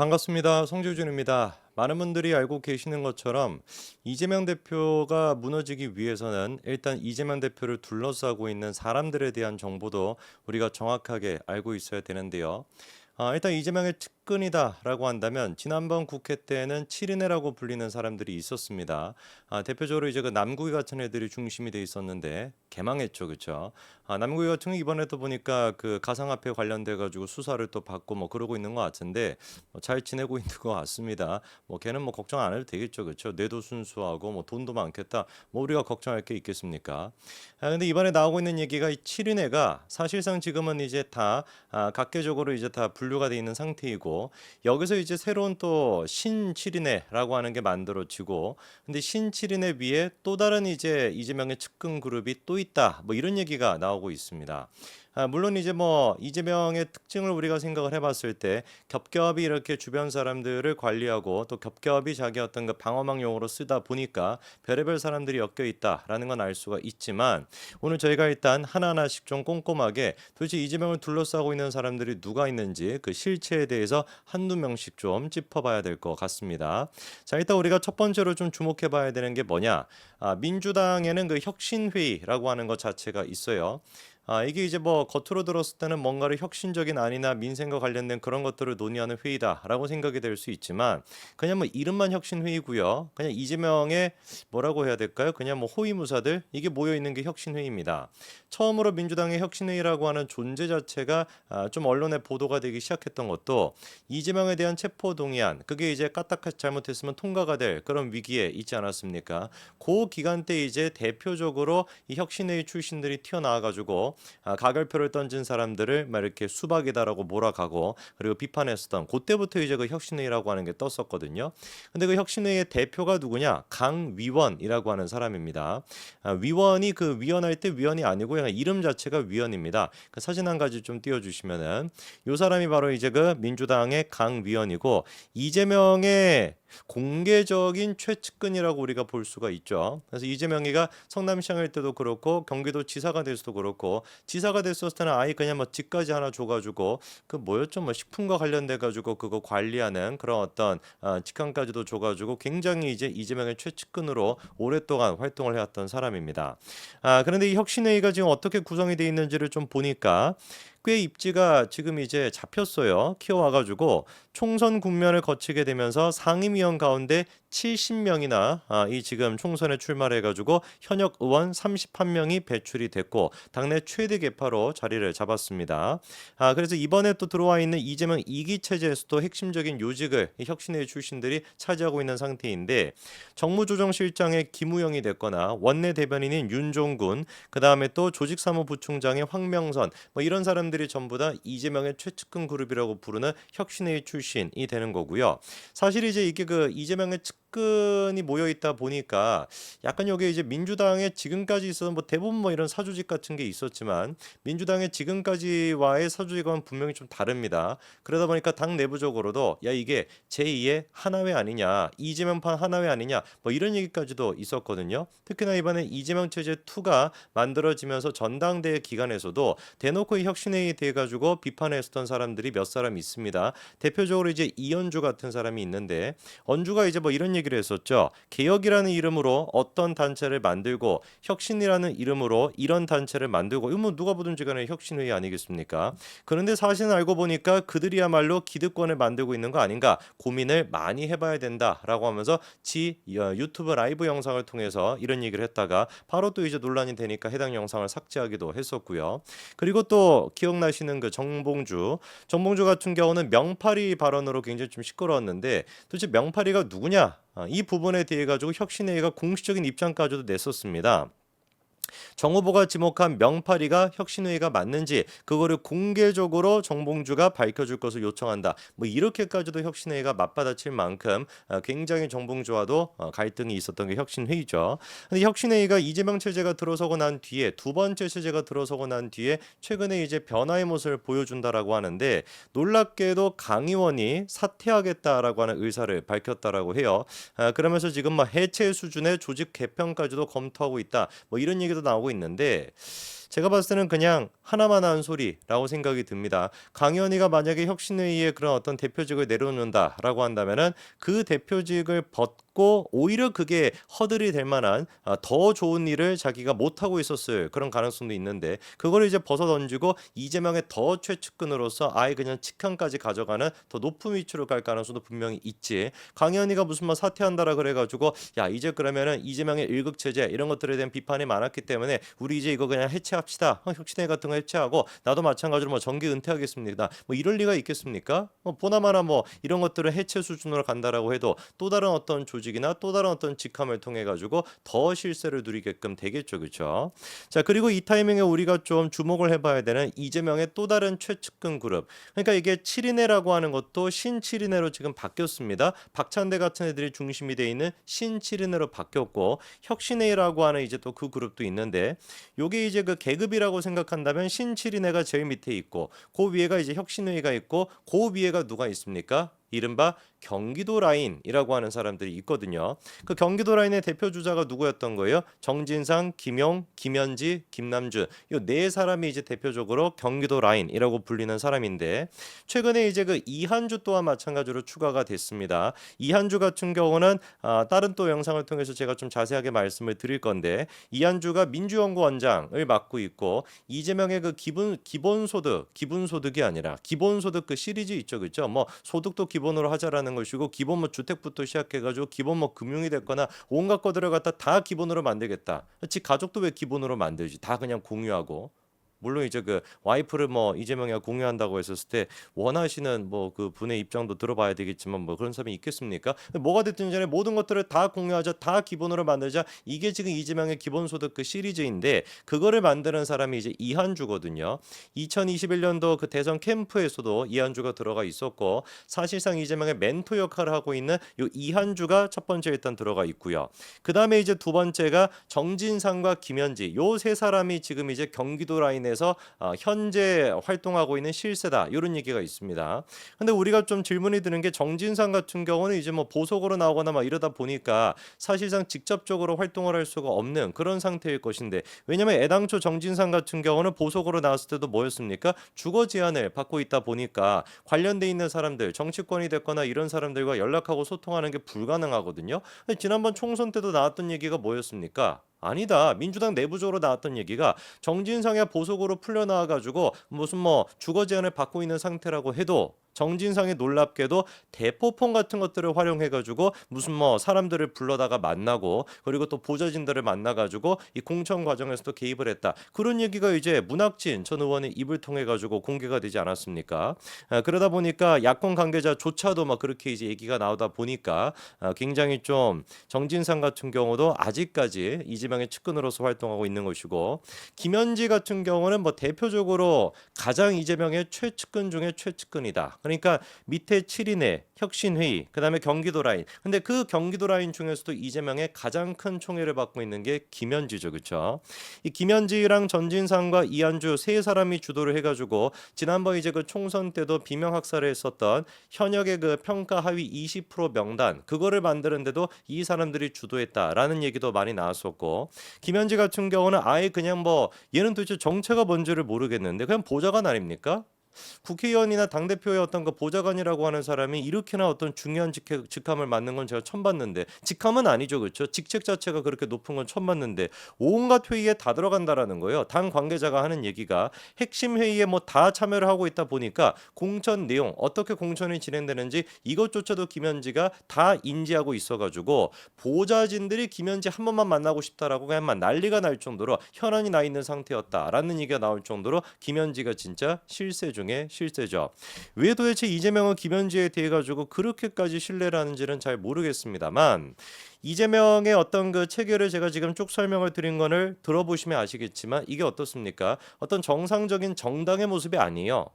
반갑습니다. 송지준입니다. 많은 분들이 알고 계시는 것처럼 이재명 대표가 무너지기 위해서는 일단 이재명 대표를 둘러싸고 있는 사람들에 대한 정보도 우리가 정확하게 알고 있어야 되는데요. 일단 이재명의 측근이다라고 한다면 지난번 국회 때는 7인회라고 불리는 사람들이 있었습니다. 대표적으로 이제 그 남구이 같은 애들이 중심이 돼 있었는데 개망했죠, 그렇죠? 남구이 같은 경우 이번에도 보니까 그 가상화폐 관련돼 가지고 수사를 또 받고 뭐 그러고 있는 것 같은데 잘 지내고 있는 것 같습니다. 뭐 걔는 뭐 걱정 안 해도 되겠죠, 그렇죠? 뇌도 순수하고 뭐 돈도 많겠다. 뭐 우리가 걱정할 게 있겠습니까? 근데 이번에 나오고 있는 얘기가 이 7인회가 사실상 지금은 이제 다 각계적으로 이제 다 분류가 돼 있는 상태이고 여기서 이제 새로운 또 신칠인회라고 하는 게 만들어지고 근데 신칠인회 위에 또 다른 이제 이재명의 측근 그룹이 또 있다 뭐 이런 얘기가 나오고 있습니다. 물론 이제 뭐 이재명의 특징을 우리가 생각을 해봤을 때 겹겹이 이렇게 주변 사람들을 관리하고 또 겹겹이 자기 어떤 그 방어막 용어로 쓰다 보니까 별의별 사람들이 엮여 있다라는 건 알 수가 있지만 오늘 저희가 일단 하나하나씩 좀 꼼꼼하게 도대체 이재명을 둘러싸고 있는 사람들이 누가 있는지 그 실체에 대해서 한두 명씩 좀 짚어봐야 될 것 같습니다. 자, 일단 우리가 첫 번째로 좀 주목해봐야 되는 게 뭐냐? 민주당에는 그 혁신회의라고 하는 것 자체가 있어요. 이게 이제 뭐 겉으로 들었을 때는 뭔가를 혁신적인 안이나 민생과 관련된 그런 것들을 논의하는 회의다라고 생각이 될 수 있지만 그냥 뭐 이름만 혁신회의고요. 그냥 이재명의 뭐라고 해야 될까요? 그냥 뭐 호위무사들 이게 모여 있는 게 혁신회의입니다. 처음으로 민주당의 혁신회의라고 하는 존재 자체가 좀 언론에 보도가 되기 시작했던 것도 이재명에 대한 체포동의안 그게 이제 까딱 잘못했으면 통과가 될 그런 위기에 있지 않았습니까? 그 기간 때 이제 대표적으로 이 혁신회의 출신들이 튀어나와가지고 가결표를 던진 사람들을 막 이렇게 수박이다라고 몰아가고 그리고 비판했었던 그때부터 이제 그 혁신회의라고 하는 게 떴었거든요. 근데 그 혁신회의의 대표가 누구냐? 강위원이라고 하는 사람입니다. 위원이 그 위원할 때 위원이 아니고 그냥 이름 자체가 위원입니다. 그 사진 한 가지 좀 띄워주시면은 이 사람이 바로 이제 그 민주당의 강위원이고 이재명의 공개적인 최측근이라고 우리가 볼 수가 있죠. 그래서 이재명이가 성남시장일 때도 그렇고 경기도 지사가 될 수도 그렇고 지사가 됐었을 때는 아예 그냥 뭐 집까지 하나 줘가지고 그 뭐였죠 뭐 식품과 관련돼 가지고 그거 관리하는 그런 어떤 직함까지도 줘가지고 굉장히 이제 이재명의 최측근으로 오랫동안 활동을 해왔던 사람입니다. 그런데 이 혁신회의가 지금 어떻게 구성이 되어 있는지를 좀 보니까 꽤 입지가 지금 이제 잡혔어요. 키워와가지고 총선 국면을 거치게 되면서 상임위원 가운데 70명이나 이 지금 총선에 출마를 해가지고 현역 의원 31명이 배출이 됐고 당내 최대 계파로 자리를 잡았습니다. 그래서 이번에 또 들어와 있는 이재명 2기 체제에서도 핵심적인 요직을 이 혁신회 출신들이 차지하고 있는 상태인데 정무조정실장의 김우영이 됐거나 원내 대변인인 윤종군 그 다음에 또 조직사무부총장의 황명선 뭐 이런 사람들이 전부 다 이재명의 최측근 그룹이라고 부르는 혁신회 출신이 되는 거고요. 사실 이제 이게 그 이재명의 측근이 모여 있다 보니까 약간 여기 이제 민주당의 지금까지 있었던 뭐 대부분 뭐 이런 사조직 같은 게 있었지만 민주당의 지금까지와의 사조직은 분명히 좀 다릅니다. 그러다 보니까 당 내부적으로도 야 이게 제2의 하나회 아니냐 이재명판 하나회 아니냐 뭐 이런 얘기까지도 있었거든요. 특히나 이번에 이재명 체제 2가 만들어지면서 전당대회 기간에서도 대놓고 이 혁신회의에 대해 가지고 비판했었던 사람들이 몇 사람 있습니다. 대표적으로 이제 이현주 같은 사람이 있는데 언주가 이제 뭐 이런 얘기를 했었죠. 개혁이라는 이름으로 어떤 단체를 만들고 혁신이라는 이름으로 이런 단체를 만들고 이거 뭐 누가 보든지 간에 혁신회의 아니겠습니까? 그런데 사실은 알고 보니까 그들이야말로 기득권을 만들고 있는 거 아닌가 고민을 많이 해봐야 된다라고 하면서 유튜브 라이브 영상을 통해서 이런 얘기를 했다가 바로 또 이제 논란이 되니까 해당 영상을 삭제하기도 했었고요. 그리고 또 기억나시는 그 정봉주 같은 경우는 명파리 발언으로 굉장히 좀 시끄러웠는데 도대체 명파리가 누구냐? 이 부분에 대해 가지고 혁신회의가 공식적인 입장까지도 냈었습니다. 정 후보가 지목한 명파리가 혁신회의가 맞는지 그거를 공개적으로 정봉주가 밝혀줄 것을 요청한다. 뭐 이렇게까지도 혁신회의가 맞받아칠 만큼 굉장히 정봉주와도 갈등이 있었던 게 혁신회의죠. 근데 혁신회의가 이재명 체제가 들어서고 난 뒤에 두 번째 체제가 들어서고 난 뒤에 최근에 이제 변화의 모습을 보여준다라고 하는데 놀랍게도 강 의원이 사퇴하겠다라고 하는 의사를 밝혔다라고 해요. 그러면서 지금 뭐 해체 수준의 조직 개편까지도 검토하고 있다. 뭐 이런 얘기도 나오고 있는데 제가 봤을 때는 그냥 하나만 한 소리라고 생각이 듭니다. 강의원이가 만약에 혁신회의에 그런 어떤 대표직을 내려놓는다라고 한다면은 그 대표직을 벗고 오히려 그게 허들이 될 만한 더 좋은 일을 자기가 못하고 있었을 그런 가능성도 있는데 그걸 이제 벗어던지고 이재명의 더 최측근으로서 아예 그냥 직함까지 가져가는 더 높은 위치로 갈 가능성도 분명히 있지. 강의원이가 무슨 뭐 사퇴한다라 그래가지고 야 이제 그러면은 이재명의 일극체제 이런 것들에 대한 비판이 많았기 때문에 우리 이제 이거 그냥 해체합시다. 혁신회 같은 거 해체하고 나도 마찬가지로 뭐 정기 은퇴하겠습니다. 뭐 이럴 리가 있겠습니까? 보나마나 뭐 이런 것들을 해체 수준으로 간다라고 해도 또 다른 어떤 조직이나 또 다른 어떤 직함을 통해 가지고 더 실세를 누리게끔 되겠죠, 그렇죠? 자 그리고 이 타이밍에 우리가 좀 주목을 해봐야 되는 이재명의 또 다른 최측근 그룹. 그러니까 이게 7인회라고 하는 것도 신7인회로 지금 바뀌었습니다. 박찬대 같은 애들이 중심이 돼 있는 신7인회로 바뀌었고 혁신회의라고 하는 이제 또 그 그룹도 있는데 요게 이제 그 계급이라고 생각한다면 신7인회가 제일 밑에 있고 그 위에가 이제 혁신회의가 있고 그 위에가 누가 있습니까? 이른바 경기도 라인이라고 하는 사람들이 있거든요. 그 경기도 라인의 대표 주자가 누구였던 거예요? 정진상, 김용, 김현지, 김남준 이 네 사람이 이제 대표적으로 경기도 라인이라고 불리는 사람인데 최근에 이제 그 이한주 또한 마찬가지로 추가가 됐습니다. 이한주 같은 경우는 다른 또 영상을 통해서 제가 좀 자세하게 말씀을 드릴 건데 이한주가 민주연구원장을 맡고 있고 이재명의 그 기본소득이 아니라 기본소득 그 시리즈 있죠, 그렇죠? 뭐 소득도 기본으로 하자라는 것이고 기본 뭐 주택부터 시작해가지고 기본 뭐 금융이 됐거나 온갖 것들을 갖다 다 기본으로 만들겠다. 즉 가족도 왜 기본으로 만들지? 다 그냥 공유하고. 물론 이제 그 와이프를 뭐 이재명이가 공유한다고 했었을 때 원하시는 뭐 그 분의 입장도 들어봐야 되겠지만 뭐 그런 사람이 있겠습니까? 뭐가 됐든 간에 모든 것들을 다 공유하자, 다 기본으로 만들자. 이게 지금 이재명의 기본소득 그 시리즈인데 그거를 만드는 사람이 이제 이한주거든요. 2021년도 그 대선 캠프에서도 이한주가 들어가 있었고 사실상 이재명의 멘토 역할을 하고 있는 요 이한주가 첫 번째 일단 들어가 있고요. 그 다음에 이제 두 번째가 정진상과 김현지 요 세 사람이 지금 이제 경기도 라인에서 현재 활동하고 있는 실세다 이런 얘기가 있습니다. 근데 우리가 좀 질문이 드는 게 정진상 같은 경우는 이제 뭐 보석으로 나오거나 막 이러다 보니까 사실상 직접적으로 활동을 할 수가 없는 그런 상태일 것인데 왜냐면 애당초 정진상 같은 경우는 보석으로 나왔을 때도 뭐였습니까? 주거 제한을 받고 있다 보니까 관련돼 있는 사람들 정치권이 됐거나 이런 사람들과 연락하고 소통하는 게 불가능하거든요. 근데 지난번 총선 때도 나왔던 얘기가 뭐였습니까? 아니다. 민주당 내부적으로 나왔던 얘기가 정진상이 보석으로 풀려나와가지고 무슨 뭐 주거 제한을 받고 있는 상태라고 해도 정진상이 놀랍게도 대포폰 같은 것들을 활용해가지고 무슨 뭐 사람들을 불러다가 만나고 그리고 또 보좌진들을 만나가지고 이 공천 과정에서도 개입을 했다. 그런 얘기가 이제 문학진 전 의원의 입을 통해가지고 공개가 되지 않았습니까? 그러다 보니까 야권 관계자조차도 막 그렇게 이제 얘기가 나오다 보니까 굉장히 좀 정진상 같은 경우도 아직까지 이재명의 측근으로서 활동하고 있는 것이고 김현지 같은 경우는 뭐 대표적으로 가장 이재명의 최측근 중에 최측근이다. 그러니까 밑에 7인회 혁신회의 그다음에 경기도 라인 근데 그 경기도 라인 중에서도 이재명의 가장 큰 총애를 받고 있는 게 김현지죠, 그렇죠? 이 김현지랑 전진상과 이한주 세 사람이 주도를 해가지고 지난번 이제 그 총선 때도 비명학살을 했었던 현역의 그 평가 하위 20% 명단 그거를 만드는데도 이 사람들이 주도했다라는 얘기도 많이 나왔었고 김현지 같은 경우는 아예 그냥 뭐 얘는 도대체 정체가 뭔지를 모르겠는데 그냥 보좌관 아닙니까? 국회의원이나 당대표의 어떤 그 보좌관이라고 하는 사람이 이렇게나 어떤 중요한 직함을 맡는 건 제가 처음 봤는데 직함은 아니죠, 그렇죠? 직책 자체가 그렇게 높은 건 처음 봤는데 온갖 회의에 다 들어간다라는 거예요. 당 관계자가 하는 얘기가 핵심 회의에 뭐 다 참여를 하고 있다 보니까 공천 내용 어떻게 공천이 진행되는지 이것조차도 김현지가 다 인지하고 있어가지고 보좌진들이 김현지 한 번만 만나고 싶다라고 그냥 막 난리가 날 정도로 현안이 나 있는 상태였다라는 얘기가 나올 정도로 김현지가 진짜 실세 중에 실세죠. 왜 도대체 이재명은 김현지에 대해 가지고 그렇게까지 신뢰를 하는지는 잘 모르겠습니다만 이재명의 어떤 그 체계를 제가 지금 쭉 설명을 드린 거를 들어보시면 아시겠지만 이게 어떻습니까? 어떤 정상적인 정당의 모습이 아니에요.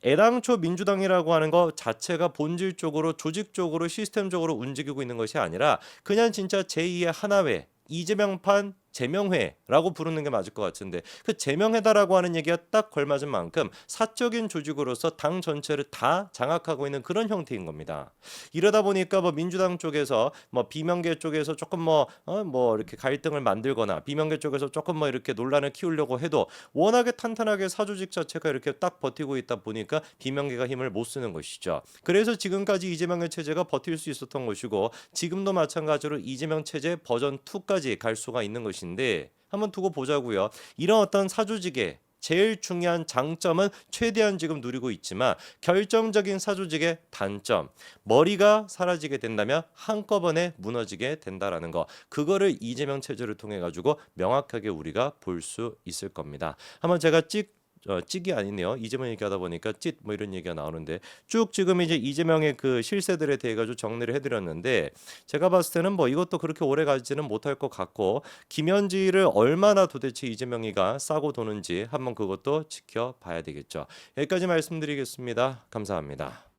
애당초 민주당이라고 하는 것 자체가 본질적으로 조직적으로 시스템적으로 움직이고 있는 것이 아니라 그냥 진짜 제2의 하나회 이재명판 제명회라고 부르는 게 맞을 것 같은데 그 제명회다라고 하는 얘기가 딱 걸맞은 만큼 사적인 조직으로서 당 전체를 다 장악하고 있는 그런 형태인 겁니다. 이러다 보니까 뭐 민주당 쪽에서 뭐 비명계 쪽에서 조금 뭐 이렇게 갈등을 만들거나 비명계 쪽에서 조금 뭐 이렇게 논란을 키우려고 해도 워낙에 탄탄하게 사조직 자체가 이렇게 딱 버티고 있다 보니까 비명계가 힘을 못 쓰는 것이죠. 그래서 지금까지 이재명의 체제가 버틸 수 있었던 것이고 지금도 마찬가지로 이재명 체제 버전 2까지 갈 수가 있는 것인데 한번 두고 보자고요. 이런 어떤 사조직의 제일 중요한 장점은 최대한 지금 누리고 있지만 결정적인 사조직의 단점, 머리가 사라지게 된다면 한꺼번에 무너지게 된다라는 거. 그거를 이재명 체제를 통해 가지고 명확하게 우리가 볼 수 있을 겁니다. 한번 제가 찍이 아니네요. 이재명 얘기하다 보니까 찢 뭐 이런 얘기가 나오는데 쭉 지금 이제 이재명의 그 실세들에 대해 가지고 정리를 해드렸는데 제가 봤을 때는 뭐 이것도 그렇게 오래 가지는 못할 것 같고 김현지를 얼마나 도대체 이재명이가 싸고 도는지 한번 그것도 지켜봐야 되겠죠. 여기까지 말씀드리겠습니다. 감사합니다.